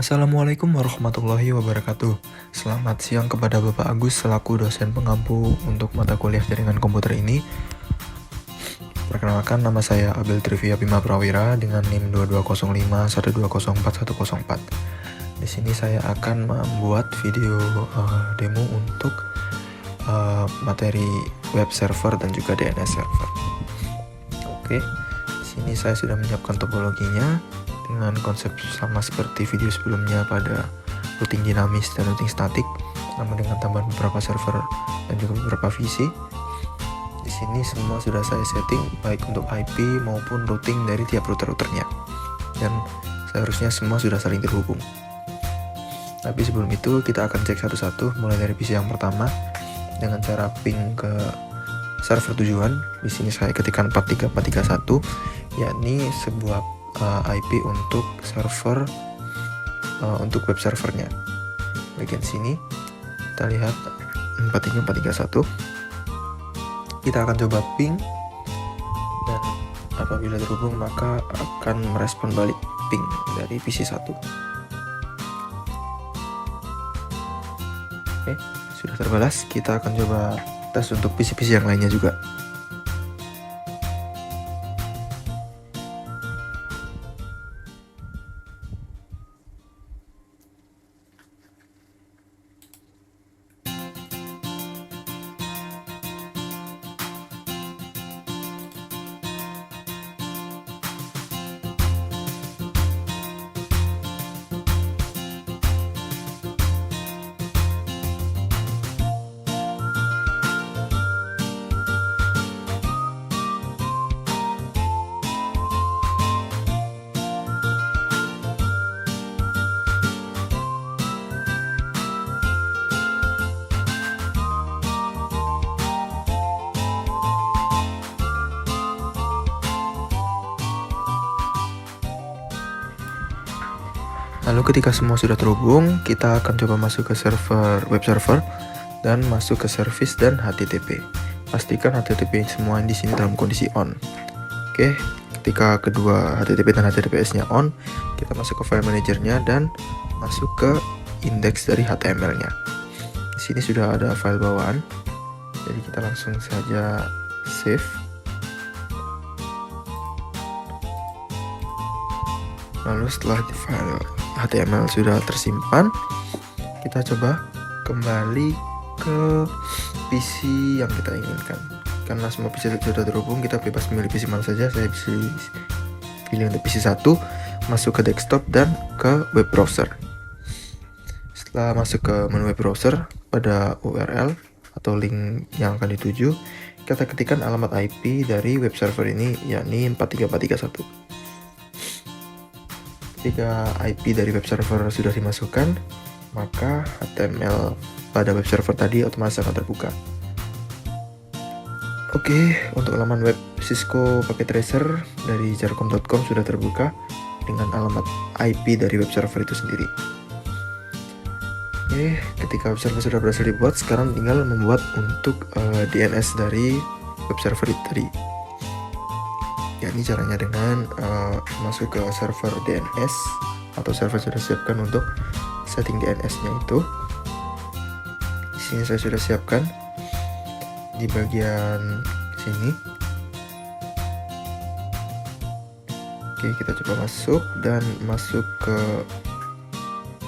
Assalamualaikum warahmatullahi wabarakatuh. Selamat siang kepada Bapak Agus selaku dosen pengampu untuk mata kuliah jaringan komputer ini. Perkenalkan, nama saya Abel Trivia Bima Prawira dengan NIM 220512041104. Di sini saya akan membuat video demo untuk materi web server dan juga DNS server. Oke, di sini saya sudah menyiapkan topologinya dengan konsep sama seperti video sebelumnya pada routing dinamis dan routing statik, namun dengan tambahan beberapa server dan juga beberapa VC. Di sini semua sudah saya setting baik untuk IP maupun routing dari tiap router-routernya, dan seharusnya semua sudah saling terhubung. Tapi sebelum itu kita akan cek satu-satu, mulai dari PC yang pertama dengan cara ping ke server tujuan. Di sini saya ketikkan 43431, yakni sebuah IP untuk server untuk web servernya. Bagian sini kita lihat 43431. Kita akan coba ping, dan apabila terhubung maka akan merespon balik ping dari PC 1. Oke, sudah terbalas. Kita akan coba tes untuk PC-PC yang lainnya juga. Lalu ketika semua sudah terhubung, kita akan coba masuk ke server web server dan masuk ke service dan HTTP. Pastikan HTTP semua di sini dalam kondisi on. Oke, ketika kedua HTTP dan HTTPS-nya on, kita masuk ke file manajernya dan masuk ke indeks dari HTML-nya. Di sini sudah ada file bawaan, jadi kita langsung saja save. Lalu setelah di file HTML sudah tersimpan, kita coba kembali ke PC yang kita inginkan. Karena semua PC sudah terhubung, kita bebas memilih PC mana saja. Saya bisa pilih untuk PC 1, masuk ke desktop dan ke web browser. Setelah masuk ke menu web browser, pada URL atau link yang akan dituju, kita ketikkan alamat IP dari web server ini, yakni 43431. Ketika IP dari web server sudah dimasukkan, maka HTML pada web server tadi otomatis akan terbuka. Oke, untuk laman web Cisco Packet Tracer dari jarcom.com sudah terbuka dengan alamat IP dari web server itu sendiri. Oke, ketika web server sudah berhasil dibuat, sekarang tinggal membuat untuk DNS dari web server itu tadi. Ini caranya dengan masuk ke server DNS atau server sudah siapkan untuk setting DNS-nya itu. Di sini saya sudah siapkan di bagian sini. Oke, kita coba masuk dan masuk ke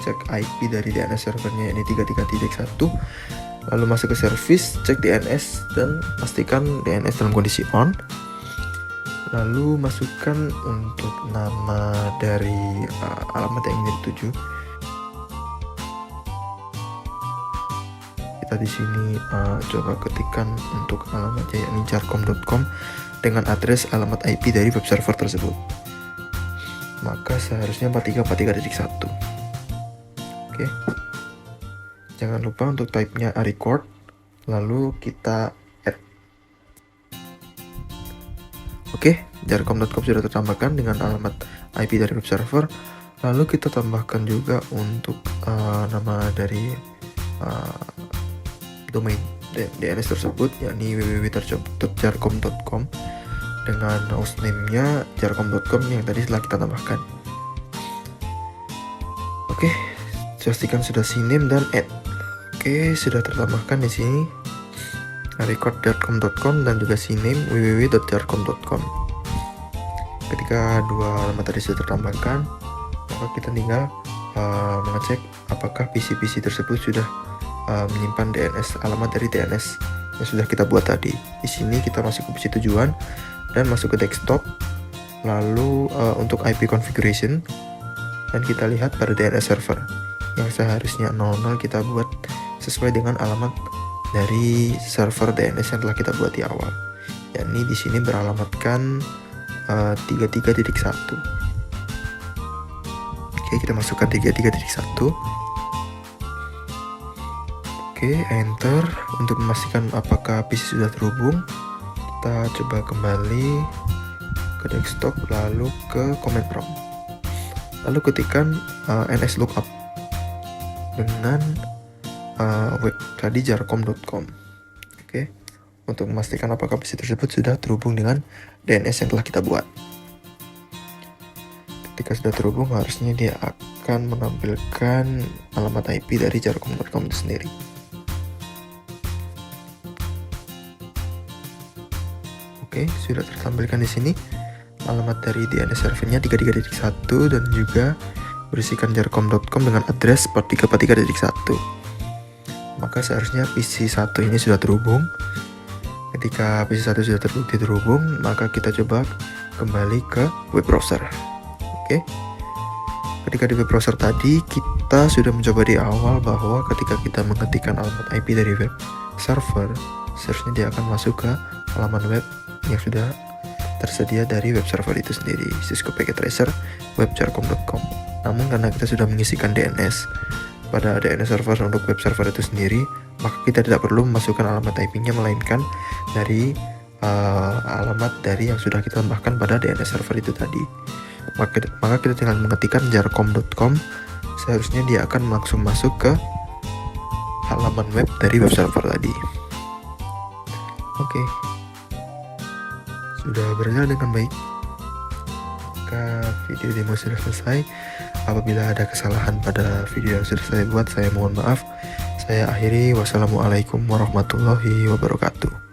cek IP dari DNS servernya, ini 33.1. Lalu masuk ke service, cek DNS dan pastikan DNS dalam kondisi on. Lalu masukkan untuk nama dari alamat yang ingin dituju. Kita di sini coba ketikkan untuk alamatnya, yakni jarcom.com dengan address alamat IP dari web server tersebut. Maka seharusnya 4343.1. Oke. Jangan lupa untuk type-nya record. Lalu kita add. Oke, jarcom.com sudah tertambahkan dengan alamat IP dari web server. Lalu kita tambahkan juga untuk nama dari domain DNS tersebut, yakni www.jarcom.com dengan hostname-nya jarcom.com yang tadi setelah kita tambahkan. Oke, pastikan sudah syname dan add. Oke, sudah tertambahkan di sini record.jarcom.com dan juga syname www.jarcom.com. Ketika dua alamat tadi sudah tertambahkan, maka kita tinggal mengecek apakah PC-PC tersebut sudah menyimpan DNS, alamat dari DNS yang sudah kita buat tadi. Di sini kita masuk ke PC tujuan dan masuk ke desktop, lalu untuk IP configuration, dan kita lihat pada DNS server yang seharusnya 00 kita buat sesuai dengan alamat dari server DNS yang telah kita buat di awal. Yakni di sini beralamatkan 33.1. Oke, kita masukkan 33.1. Oke, enter. Untuk memastikan apakah PC sudah terhubung, kita coba kembali ke desktop lalu ke command prompt. Lalu ketikkan nslookup dengan web tadi jarcom.com. Oke, untuk memastikan apakah PC tersebut sudah terhubung dengan DNS yang telah kita buat. Ketika sudah terhubung, harusnya dia akan menampilkan alamat IP dari jarcom.com itu sendiri. Oke, sudah tertampilkan di sini alamat dari DNS servernya 33.1 dan juga berisikan jarcom.com dengan address port 343.1. Maka seharusnya PC 1 ini sudah terhubung. Ketika PC 1 sudah terhubung, maka kita coba kembali ke web browser. Oke. Ketika di web browser tadi, kita sudah mencoba di awal bahwa ketika kita mengetikkan alamat IP dari web server, seharusnya dia akan masuk ke halaman web yang sudah tersedia dari web server itu sendiri, Cisco Packet Tracer web jarcom.com. Namun karena kita sudah mengisikan DNS pada DNS server untuk web server itu sendiri, maka kita tidak perlu memasukkan alamat IP-nya, melainkan dari alamat dari yang sudah kita tambahkan pada DNS server itu tadi. Maka kita tinggal mengetikkan jarcom.com, seharusnya dia akan langsung masuk ke halaman web dari web server tadi. Oke, sudah berjalan dengan baik. Maka video demo sudah selesai. Apabila ada kesalahan pada video yang sudah saya buat, saya mohon maaf. Saya akhiri. Wassalamualaikum warahmatullahi wabarakatuh.